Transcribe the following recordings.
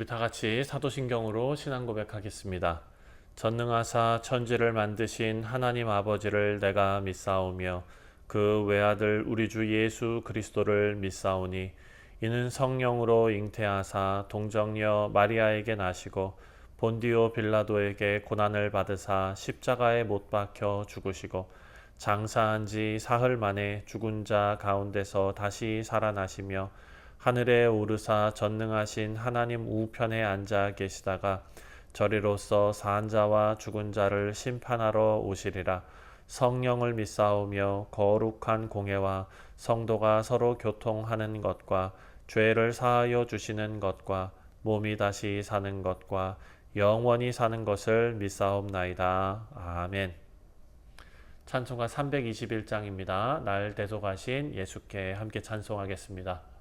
우리 다 같이 사도신경으로 신앙 고백하겠습니다. 전능하사 천지를 만드신 하나님 아버지를 내가 믿사오며 그 외아들 우리 주 예수 그리스도를 믿사오니 이는 성령으로 잉태하사 동정녀 마리아에게 나시고 본디오 빌라도에게 고난을 받으사 십자가에 못 박혀 죽으시고 장사한 지 사흘 만에 죽은 자 가운데서 다시 살아나시며 하늘에 오르사 전능하신 하나님 우편에 앉아 계시다가 저리로서 산 자와 죽은 자를 심판하러 오시리라. 성령을 믿사오며 거룩한 공예와 성도가 서로 교통하는 것과 죄를 사하여 주시는 것과 몸이 다시 사는 것과 영원히 사는 것을 믿사옵나이다. 아멘. 찬송가 321장입니다. 날 대속하신 예수께 함께 찬송하겠습니다.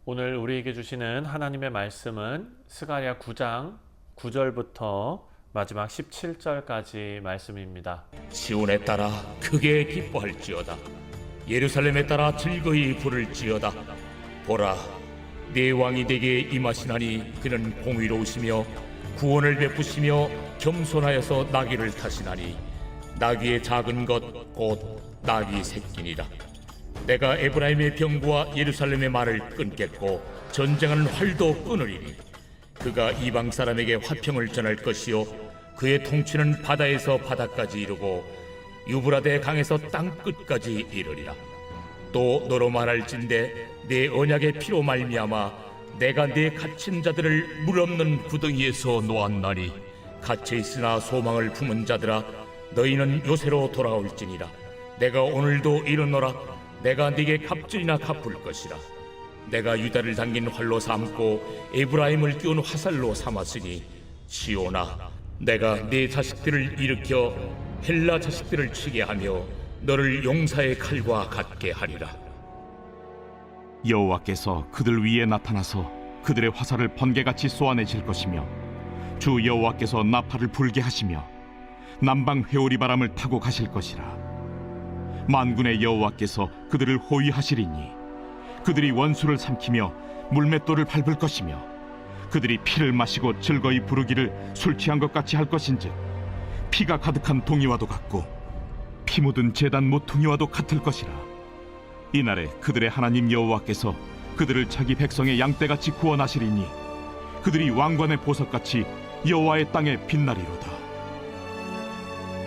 오늘 우리에게 주시는 하나님의 말씀은 스가랴 9장 9절부터 마지막 17절까지 말씀입니다. 시온에 따라 크게 기뻐할지어다. 예루살렘에 따라 즐거이 부를지어다. 보라, 네 왕이 내게 임하시나니 그는 공의로우시며 구원을 베푸시며 겸손하여서 나귀를 타시나니 나귀의 작은 것 곧 나귀 새끼니라. 내가 에브라임의 병부와 예루살렘의 말을 끊겠고 전쟁하는 활도 끊으리니 그가 이방 사람에게 화평을 전할 것이요 그의 통치는 바다에서 바다까지 이르고 유브라데 강에서 땅 끝까지 이르리라. 또 너로 말할진대 내 언약의 피로 말미암아 내가 네 갇힌 자들을 물 없는 구덩이에서 놓았나니 갇혀 있으나 소망을 품은 자들아 너희는 요새로 돌아올지니라. 내가 오늘도 이르노라. 내가 네게 값질이나 갚을 것이라. 내가 유다를 당긴 활로 삼고 에브라임을 끼운 화살로 삼았으니 시온아 내가 네 자식들을 일으켜 헬라 자식들을 치게 하며 너를 용사의 칼과 같게 하리라. 여호와께서 그들 위에 나타나서 그들의 화살을 번개같이 쏘아내실 것이며 주 여호와께서 나팔을 불게 하시며 남방 회오리 바람을 타고 가실 것이라. 만군의 여호와께서 그들을 호위하시리니 그들이 원수를 삼키며 물맷돌을 밟을 것이며 그들이 피를 마시고 즐거이 부르기를 술 취한 것 같이 할 것인즉 피가 가득한 동이와도 같고 피 묻은 제단 모퉁이와도 같을 것이라. 이날에 그들의 하나님 여호와께서 그들을 자기 백성의 양떼같이 구원하시리니 그들이 왕관의 보석같이 여호와의 땅에 빛나리로다.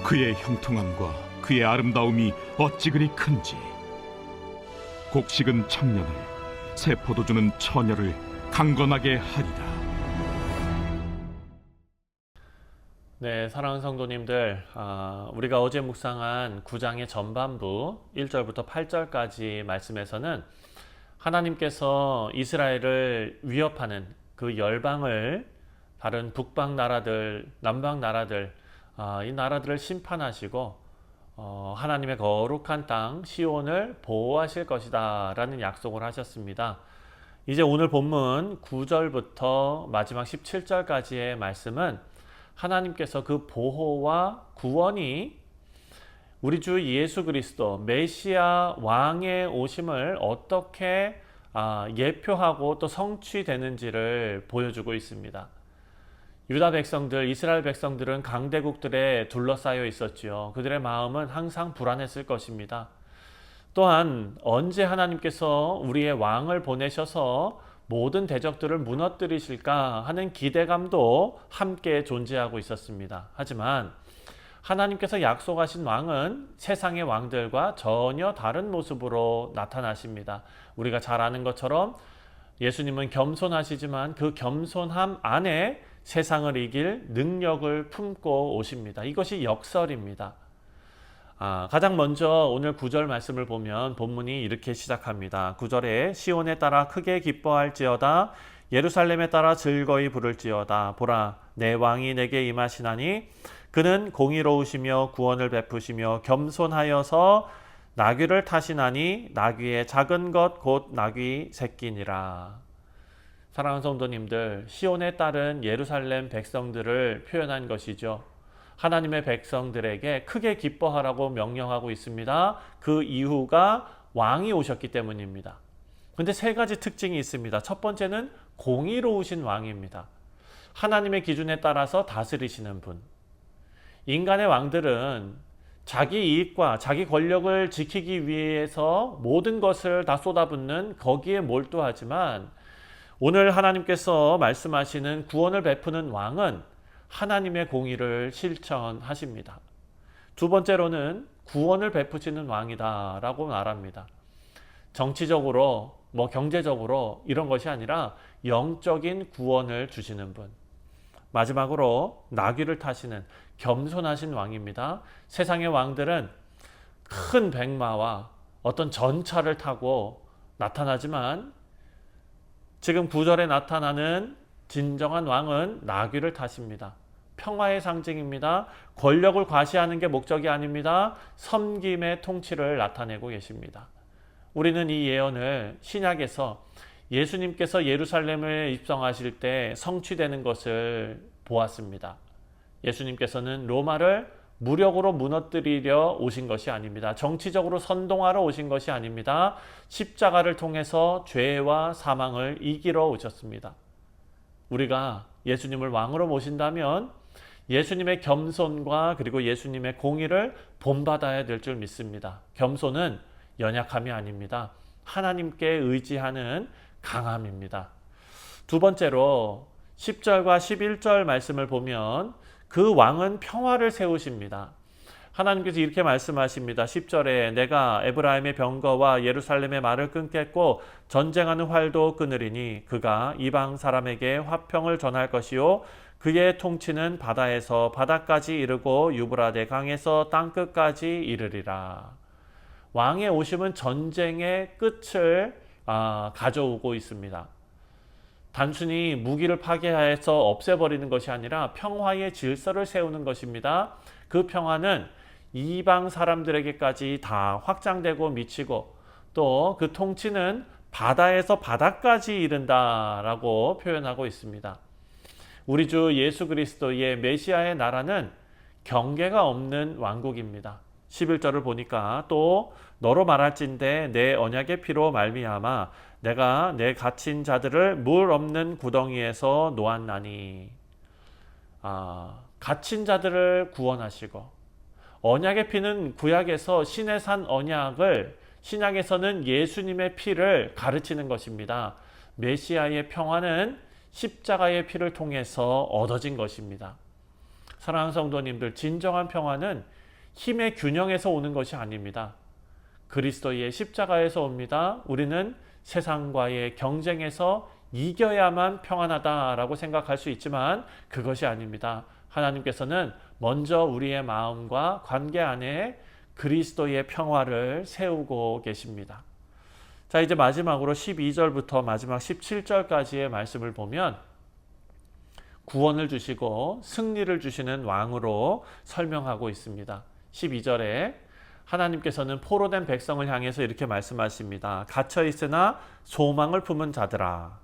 그의 형통함과 그의 아름다움이 어찌 그리 큰지. 곡식은 청년을, 새 포도주는 처녀를 강건하게 하리라. 네, 사랑하는 성도님들, 우리가 어제 묵상한 9장의 전반부 1절부터 8절까지 말씀에서는 하나님께서 이스라엘을 위협하는 그 열방을 다른 북방 나라들, 남방 나라들, 이 나라들을 심판하시고 하나님의 거룩한 땅 시온을 보호하실 것이다 라는 약속을 하셨습니다. 이제 오늘 본문 9절부터 마지막 17절까지의 말씀은 하나님께서 그 보호와 구원이 우리 주 예수 그리스도 메시아 왕의 오심을 어떻게 예표하고 또 성취되는지를 보여주고 있습니다. 유다 백성들, 이스라엘 백성들은 강대국들에 둘러싸여 있었지요. 그들의 마음은 항상 불안했을 것입니다. 또한 언제 하나님께서 우리의 왕을 보내셔서 모든 대적들을 무너뜨리실까 하는 기대감도 함께 존재하고 있었습니다. 하지만 하나님께서 약속하신 왕은 세상의 왕들과 전혀 다른 모습으로 나타나십니다. 우리가 잘 아는 것처럼 예수님은 겸손하시지만 그 겸손함 안에 세상을 이길 능력을 품고 오십니다. 이것이 역설입니다. 가장 먼저 오늘 9절 말씀을 보면 본문이 이렇게 시작합니다. 9절에 시온에 따라 크게 기뻐할지어다 예루살렘에 따라 즐거이 부를지어다 보라 내 왕이 내게 임하시나니 그는 공의로우시며 구원을 베푸시며 겸손하여서 나귀를 타시나니 나귀의 작은 것 곧 나귀 새끼니라. 사랑하는 성도님들, 시온에 따른 예루살렘 백성들을 표현한 것이죠. 하나님의 백성들에게 크게 기뻐하라고 명령하고 있습니다. 그 이유가 왕이 오셨기 때문입니다. 근데 세 가지 특징이 있습니다. 첫 번째는 공의로우신 왕입니다. 하나님의 기준에 따라서 다스리시는 분. 인간의 왕들은 자기 이익과 자기 권력을 지키기 위해서 모든 것을 다 쏟아붓는 거기에 몰두하지만 오늘 하나님께서 말씀하시는 구원을 베푸는 왕은 하나님의 공의를 실천하십니다. 두 번째로는 구원을 베푸시는 왕이다라고 말합니다. 정치적으로, 경제적으로 이런 것이 아니라 영적인 구원을 주시는 분. 마지막으로 나귀를 타시는 겸손하신 왕입니다. 세상의 왕들은 큰 백마와 어떤 전차를 타고 나타나지만 지금 9절에 나타나는 진정한 왕은 나귀를 타십니다. 평화의 상징입니다. 권력을 과시하는 게 목적이 아닙니다. 섬김의 통치를 나타내고 계십니다. 우리는 이 예언을 신약에서 예수님께서 예루살렘에 입성하실 때 성취되는 것을 보았습니다. 예수님께서는 로마를 무력으로 무너뜨리려 오신 것이 아닙니다. 정치적으로 선동하러 오신 것이 아닙니다. 십자가를 통해서 죄와 사망을 이기러 오셨습니다. 우리가 예수님을 왕으로 모신다면 예수님의 겸손과 그리고 예수님의 공의를 본받아야 될 줄 믿습니다. 겸손은 연약함이 아닙니다. 하나님께 의지하는 강함입니다. 두 번째로 10절과 11절 말씀을 보면 그 왕은 평화를 세우십니다. 하나님께서 이렇게 말씀하십니다. 10절에 내가 에브라임의 병거와 예루살렘의 말을 끊겠고 전쟁하는 활도 끊으리니 그가 이방 사람에게 화평을 전할 것이요 그의 통치는 바다에서 바다까지 이르고 유브라데 강에서 땅끝까지 이르리라. 왕의 오심은 전쟁의 끝을 가져오고 있습니다. 단순히 무기를 파괴해서 없애버리는 것이 아니라 평화의 질서를 세우는 것입니다. 그 평화는 이방 사람들에게까지 다 확장되고 미치고 또 그 통치는 바다에서 바다까지 이른다라고 표현하고 있습니다. 우리 주 예수 그리스도의 메시아의 나라는 경계가 없는 왕국입니다. 11절을 보니까 또 너로 말할진대 내 언약의 피로 말미암아 내가 내 갇힌 자들을 물 없는 구덩이에서 놓았나니. 갇힌 자들을 구원하시고, 언약의 피는 구약에서 신의 산 언약을, 신약에서는 예수님의 피를 가르치는 것입니다. 메시아의 평화는 십자가의 피를 통해서 얻어진 것입니다. 사랑하는 성도님들, 진정한 평화는 힘의 균형에서 오는 것이 아닙니다. 그리스도의 십자가에서 옵니다. 우리는 세상과의 경쟁에서 이겨야만 평안하다라고 생각할 수 있지만 그것이 아닙니다. 하나님께서는 먼저 우리의 마음과 관계 안에 그리스도의 평화를 세우고 계십니다. 자, 이제 마지막으로 12절부터 마지막 17절까지의 말씀을 보면 구원을 주시고 승리를 주시는 왕으로 설명하고 있습니다. 12절에 하나님께서는 포로된 백성을 향해서 이렇게 말씀하십니다. 갇혀있으나 소망을 품은 자들아,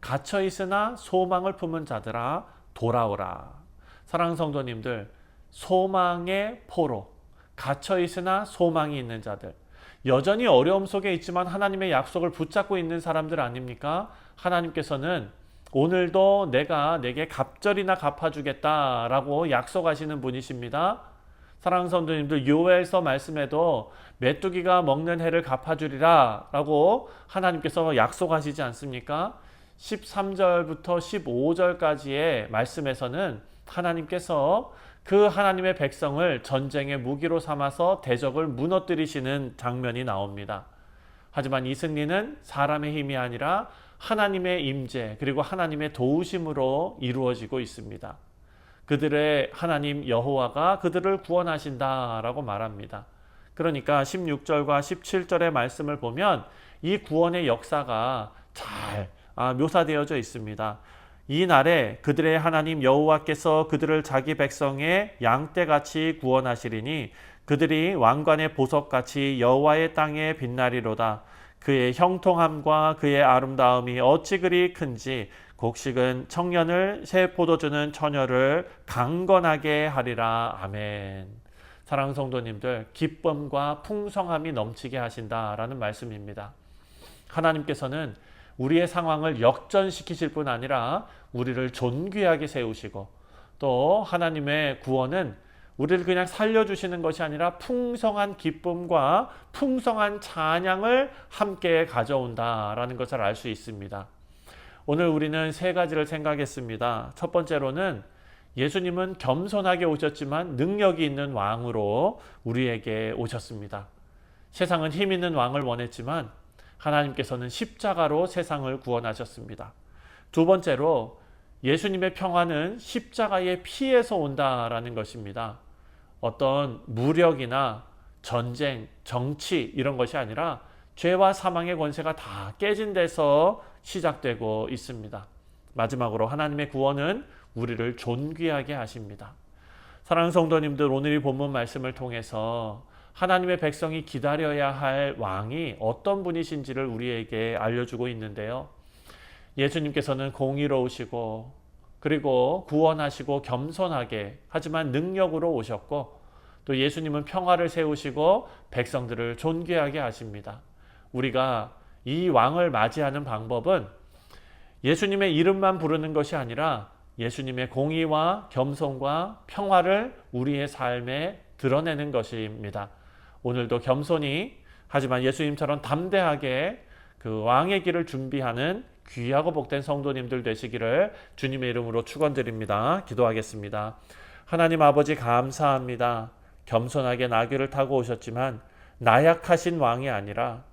갇혀있으나 소망을 품은 자들아 돌아오라. 사랑하는 성도님들, 소망의 포로, 갇혀있으나 소망이 있는 자들, 여전히 어려움 속에 있지만 하나님의 약속을 붙잡고 있는 사람들 아닙니까? 하나님께서는 오늘도 내가 내게 갑절이나 갚아주겠다라고 약속하시는 분이십니다. 사랑하는 성도님들, 요엘서 말씀에도 메뚜기가 먹는 해를 갚아주리라 라고 하나님께서 약속하시지 않습니까? 13절부터 15절까지의 말씀에서는 하나님께서 그 하나님의 백성을 전쟁의 무기로 삼아서 대적을 무너뜨리시는 장면이 나옵니다. 하지만 이 승리는 사람의 힘이 아니라 하나님의 임재 그리고 하나님의 도우심으로 이루어지고 있습니다. 그들의 하나님 여호와가 그들을 구원하신다라고 말합니다. 그러니까 16절과 17절의 말씀을 보면 이 구원의 역사가 잘 묘사되어져 있습니다. 이 날에 그들의 하나님 여호와께서 그들을 자기 백성의 양떼같이 구원하시리니 그들이 왕관의 보석같이 여호와의 땅에 빛나리로다. 그의 형통함과 그의 아름다움이 어찌 그리 큰지 곡식은 청년을 새 포도주는 처녀를 강건하게 하리라. 아멘. 사랑하는 성도님들, 기쁨과 풍성함이 넘치게 하신다라는 말씀입니다. 하나님께서는 우리의 상황을 역전시키실 뿐 아니라 우리를 존귀하게 세우시고 또 하나님의 구원은 우리를 그냥 살려주시는 것이 아니라 풍성한 기쁨과 풍성한 찬양을 함께 가져온다라는 것을 알 수 있습니다. 오늘 우리는 세 가지를 생각했습니다. 첫 번째로는 예수님은 겸손하게 오셨지만 능력이 있는 왕으로 우리에게 오셨습니다. 세상은 힘 있는 왕을 원했지만 하나님께서는 십자가로 세상을 구원하셨습니다. 두 번째로 예수님의 평화는 십자가의 피에서 온다라는 것입니다. 어떤 무력이나 전쟁, 정치 이런 것이 아니라 죄와 사망의 권세가 다 깨진 데서 시작되고 있습니다. 마지막으로 하나님의 구원은 우리를 존귀하게 하십니다. 사랑하는 성도님들, 오늘 이 본문 말씀을 통해서 하나님의 백성이 기다려야 할 왕이 어떤 분이신지를 우리에게 알려주고 있는데요. 예수님께서는 공의로우시고 그리고 구원하시고 겸손하게 하지만 능력으로 오셨고 또 예수님은 평화를 세우시고 백성들을 존귀하게 하십니다. 우리가 이 왕을 맞이하는 방법은 예수님의 이름만 부르는 것이 아니라 예수님의 공의와 겸손과 평화를 우리의 삶에 드러내는 것입니다. 오늘도 겸손히 하지만 예수님처럼 담대하게 그 왕의 길을 준비하는 귀하고 복된 성도님들 되시기를 주님의 이름으로 축원드립니다. 기도하겠습니다. 하나님 아버지 감사합니다. 겸손하게 나귀를 타고 오셨지만 나약하신 왕이 아니라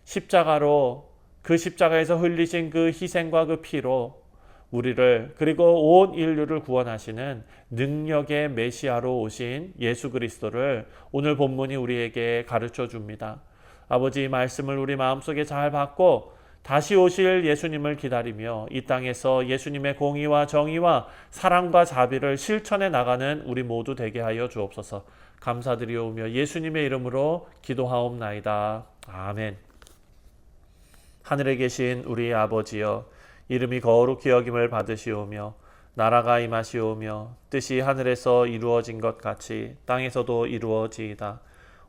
십자가로 그 십자가에서 흘리신 그 희생과 그 피로 우리를 그리고 온 인류를 구원하시는 능력의 메시아로 오신 예수 그리스도를 오늘 본문이 우리에게 가르쳐 줍니다. 아버지, 이 말씀을 우리 마음속에 잘 받고 다시 오실 예수님을 기다리며 이 땅에서 예수님의 공의와 정의와 사랑과 자비를 실천해 나가는 우리 모두 되게 하여 주옵소서. 감사드리오며 예수님의 이름으로 기도하옵나이다. 아멘. 하늘에 계신 우리 아버지여, 이름이 거룩히 여김을 받으시오며 나라가 임하시오며 뜻이 하늘에서 이루어진 것 같이 땅에서도 이루어지이다.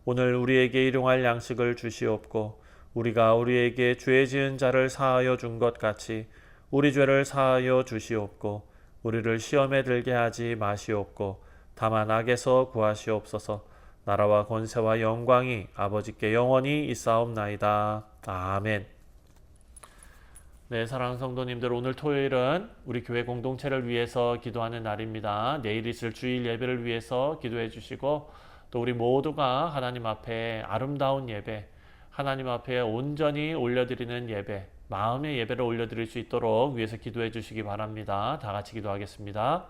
오늘 우리에게 일용할 양식을 주시옵고 우리가 우리에게 죄 지은 자를 사하여 준 것 같이 우리 죄를 사하여 주시옵고 우리를 시험에 들게 하지 마시옵고 다만 악에서 구하시옵소서. 나라와 권세와 영광이 아버지께 영원히 있사옵나이다. 아멘. 네, 사랑하는 성도님들, 오늘 토요일은 우리 교회 공동체를 위해서 기도하는 날입니다. 내일 있을 주일 예배를 위해서 기도해 주시고 또 우리 모두가 하나님 앞에 아름다운 예배, 하나님 앞에 온전히 올려드리는 예배, 마음의 예배를 올려드릴 수 있도록 위해서 기도해 주시기 바랍니다. 다 같이 기도하겠습니다.